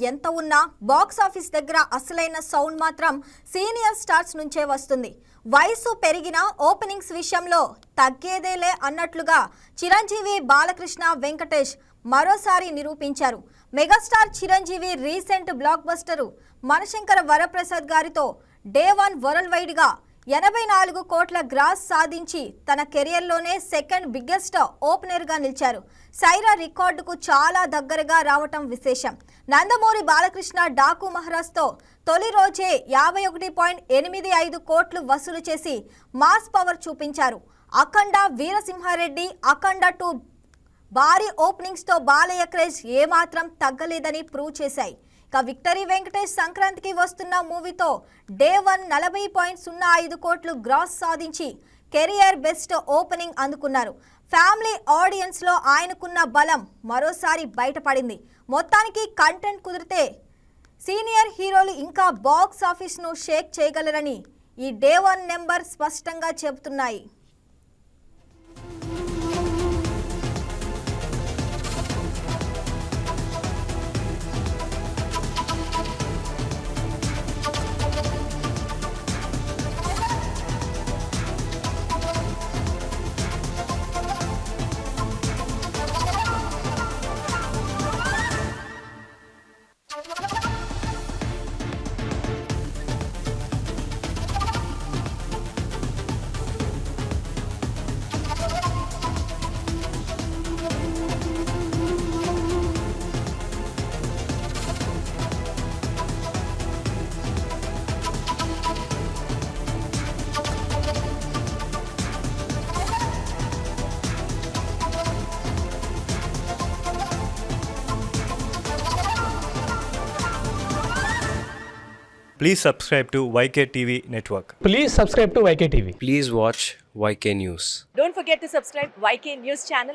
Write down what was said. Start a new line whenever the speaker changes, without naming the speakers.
ఎంత ఉన్నా box office దగ్గర అసలైన సౌండ్ మాత్రం సీనియర్ స్టార్స్ నుంచే వస్తుంది. వయసు పెరిగిన ఓపెనింగ్స్ విషయంలో తగ్గేదేలే అన్నట్లుగా చిరంజీవి, బాలకృష్ణ, వెంకటేష్ మరోసారి నిరూపించారు. Megastar Chiranjeevi recent blockbuster Manashankara Varaprasad గారితో డే 1 వరల్డ్ వైడ్ గా 84 కోట్ల గ్రాస్ సాధించి తన కెరియర్లోనే సెకండ్ బిగ్గెస్ట్ ఓపెనర్గా నిలిచారు. సైరా రికార్డుకు చాలా దగ్గరగా రావటం విశేషం. నందమూరి బాలకృష్ణ డాకు మహారాజ్తో తొలి రోజే 51.85 కోట్లు వసూలు చేసి మాస్ పవర్ చూపించారు. అఖండ, వీరసింహారెడ్డి, అఖండ 2 భారీ ఓపెనింగ్స్తో బాలయ్య క్రేజ్ ఏమాత్రం తగ్గలేదని ప్రూవ్ చేశాయి. ఇక విక్టరీ వెంకటేష్ సంక్రాంతికి వస్తున్న మూవీతో డే 1 40.05 కోట్లు గ్రాస్ సాధించి కెరియర్ బెస్ట్ ఓపెనింగ్ అందుకున్నారు. ఫ్యామిలీ ఆడియన్స్లో ఆయనకున్న బలం మరోసారి బయటపడింది. మొత్తానికి కంటెంట్ కుదిరితే సీనియర్ హీరోలు ఇంకా బాక్స్ ఆఫీస్ను షేక్ చేయగలరని ఈ డే 1 నెంబర్ స్పష్టంగా చెబుతున్నాయి.
Please subscribe to YK TV Network.
Please subscribe to YK TV.
Please watch YK News.
Don't forget to subscribe YK News channel